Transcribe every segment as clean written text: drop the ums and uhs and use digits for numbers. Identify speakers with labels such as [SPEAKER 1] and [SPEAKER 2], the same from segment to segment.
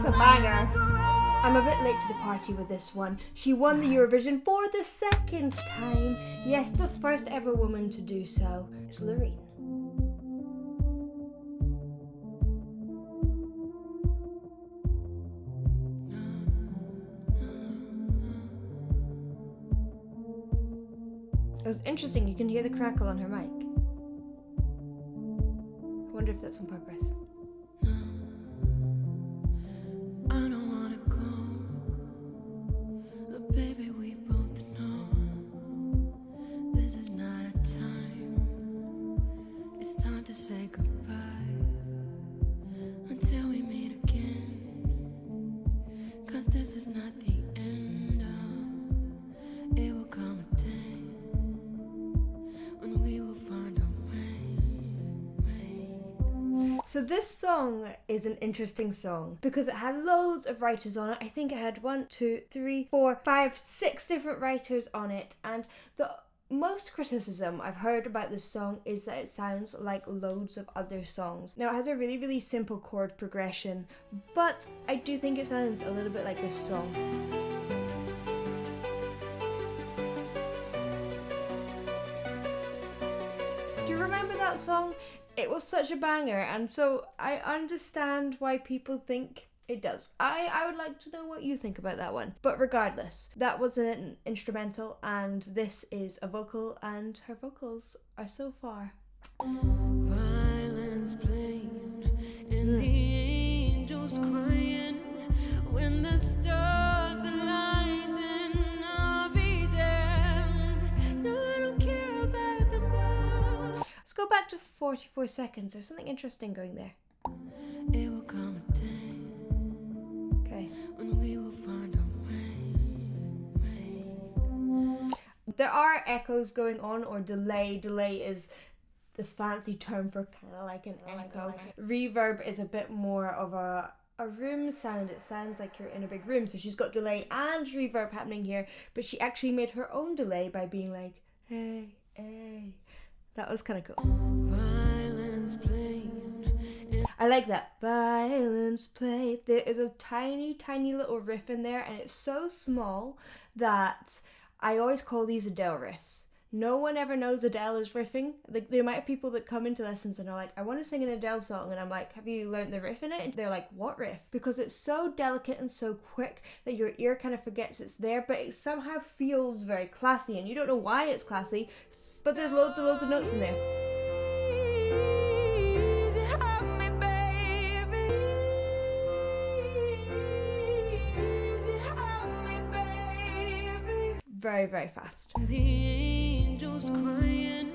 [SPEAKER 1] a banger. I'm a bit late to the party with this one. She won the Eurovision for the second time. Yes, the first ever woman to do so. It's Loreen. It was interesting, you can hear the crackle on her mic. I wonder if that's on purpose.
[SPEAKER 2] I don't wanna go, but baby, we both know this is not a time. It's time to say goodbye until we meet again. 'Cause this is not the end. It will come a day when we will find a way.
[SPEAKER 1] So this song is an interesting song because it had loads of writers on it. I think it had 1, 2, 3, 4, 5, 6 different writers on it, and the most criticism I've heard about this song is that it sounds like loads of other songs. Now it has a really, really simple chord progression, but I do think it sounds a little bit like this song. Do you remember that song? It was such a banger, and so I understand why people think it does. I would like to know what you think about that one. But regardless, that was an instrumental, and this is a vocal, and her vocals are so far.
[SPEAKER 2] Violence playing and the angels crying. When the stars align, then I'll be there. No, I don't care about the ball.
[SPEAKER 1] Let's go back to 44 seconds. There's something interesting going there.
[SPEAKER 2] It will come a day when we will find a way.
[SPEAKER 1] There are echoes going on, or delay. Delay is the fancy term for kind of like an echo. Reverb is a bit more of a room sound. It sounds like you're in a big room. So she's got delay and reverb happening here, but she actually made her own delay by being like, hey, hey. That was kind of cool.
[SPEAKER 2] Violence playing.
[SPEAKER 1] I like that. Violence played. There is a tiny, tiny little riff in there, and it's so small that I always call these Adele riffs. No one ever knows Adele is riffing. Like, the amount of people that come into lessons and are like, I want to sing an Adele song, and I'm like, have you learned the riff in it? And they're like, what riff? Because it's so delicate and so quick that your ear kind of forgets it's there, but it somehow feels very classy, and you don't know why it's classy, but there's loads of notes in there. Very, very fast.
[SPEAKER 2] The angels crying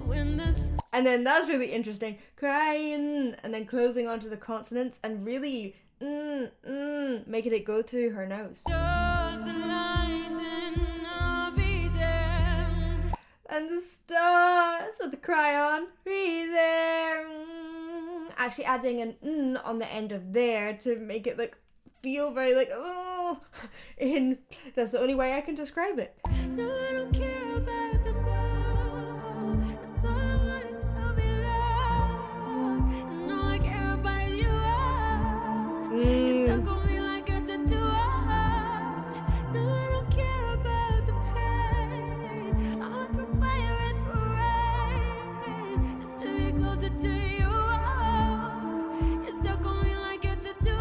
[SPEAKER 2] when the
[SPEAKER 1] and then that's really interesting. Crying, and then closing onto the consonants and really making it go through her nose.
[SPEAKER 2] stars align, then I'll be there.
[SPEAKER 1] And the stars with the cry on, be there. Actually adding an on the end of there to make it like feel very like that's the only way I can describe it.
[SPEAKER 2] No, I don't care about the ball, 'cause all I want is to be loved. And all I care about is you are. You stuck on me like a tattoo. No, I don't care about the pain. I'll through fire and through rain just to be closer to you. You stuck on me like a tattoo.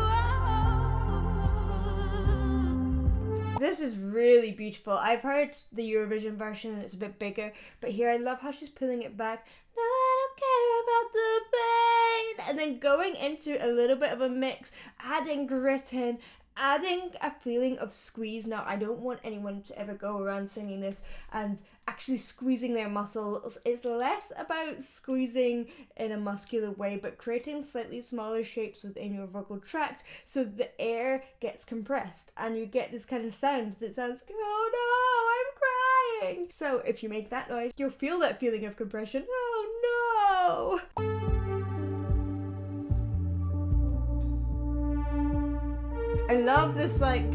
[SPEAKER 1] This is really beautiful. I've heard the Eurovision version and it's a bit bigger, but here I love how she's pulling it back. No, I don't care about the pain. And then going into a little bit of a mix, adding grit in, adding a feeling of squeeze. Now, I don't want anyone to ever go around singing this and actually squeezing their muscles. It's less about squeezing in a muscular way, but creating slightly smaller shapes within your vocal tract so the air gets compressed and you get this kind of sound that sounds, oh no, I'm crying. So if you make that noise, you'll feel that feeling of compression. Oh no! I love this like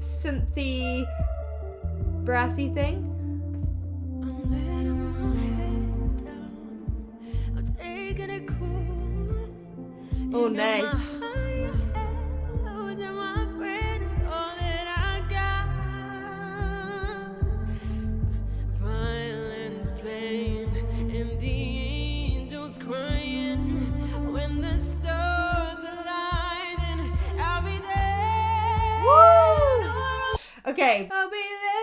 [SPEAKER 1] synthy, brassy thing.
[SPEAKER 2] I'm letting my head down. I'm taking it cool.
[SPEAKER 1] Oh, nice. Okay. I'll be there.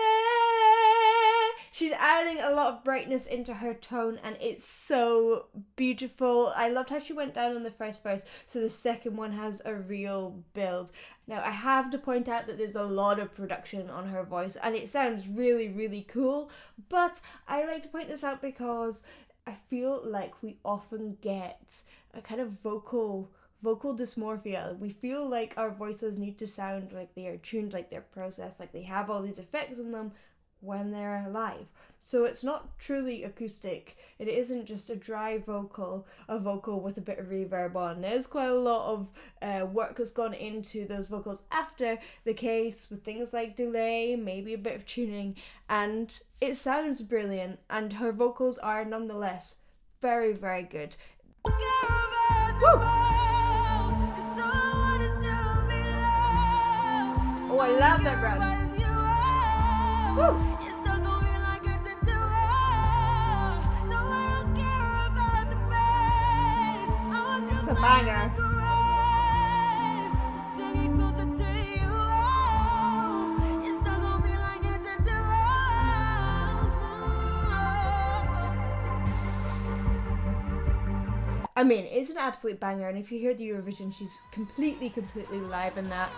[SPEAKER 1] She's adding a lot of brightness into her tone and it's so beautiful. I loved how she went down on the first verse, so the second one has a real build. Now I have to point out that there's a lot of production on her voice and it sounds really, really cool, but I like to point this out because I feel like we often get a kind of vocal dysmorphia. We feel like our voices need to sound like they are tuned, like they're processed, like they have all these effects in them when they're live. So it's not truly acoustic. It isn't just a dry vocal, a vocal with a bit of reverb on. There's quite a lot of work that's gone into those vocals after the case, with things like delay, maybe a bit of tuning, and it sounds brilliant, and her vocals are nonetheless very, very good. Woo! Oh, I love that run. Woo! It's a banger. I mean, it's an absolute banger, and if you hear the Eurovision, she's completely live in that.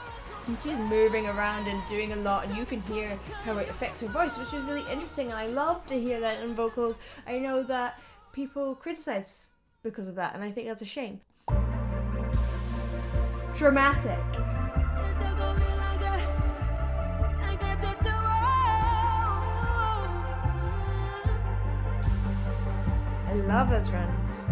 [SPEAKER 1] And she's moving around and doing a lot, and you can hear how it affects her voice, which is really interesting, and I love to hear that in vocals. I know that people criticize because of that, and I think that's a shame. Dramatic. I love those runs.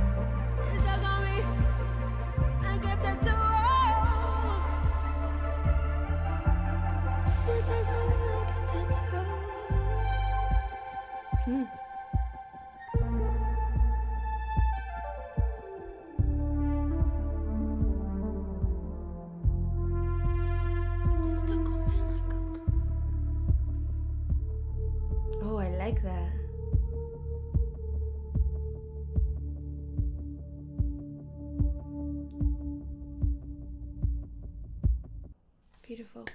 [SPEAKER 1] Oh, I like that. Beautiful.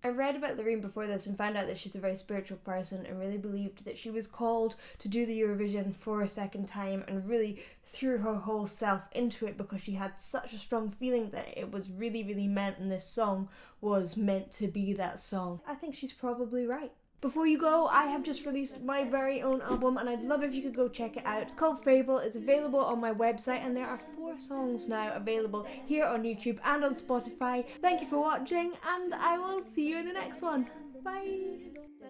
[SPEAKER 1] I read about Loreen before this and found out that she's a very spiritual person and really believed that she was called to do the Eurovision for a second time and really threw her whole self into it because she had such a strong feeling that it was really, really meant, and this song was meant to be that song. I think she's probably right. Before you go, I have just released my very own album and I'd love if you could go check it out. It's called Fable. It's available on my website and there are 4 songs now available here on YouTube and on Spotify. Thank you for watching and I will see you in the next one. Bye!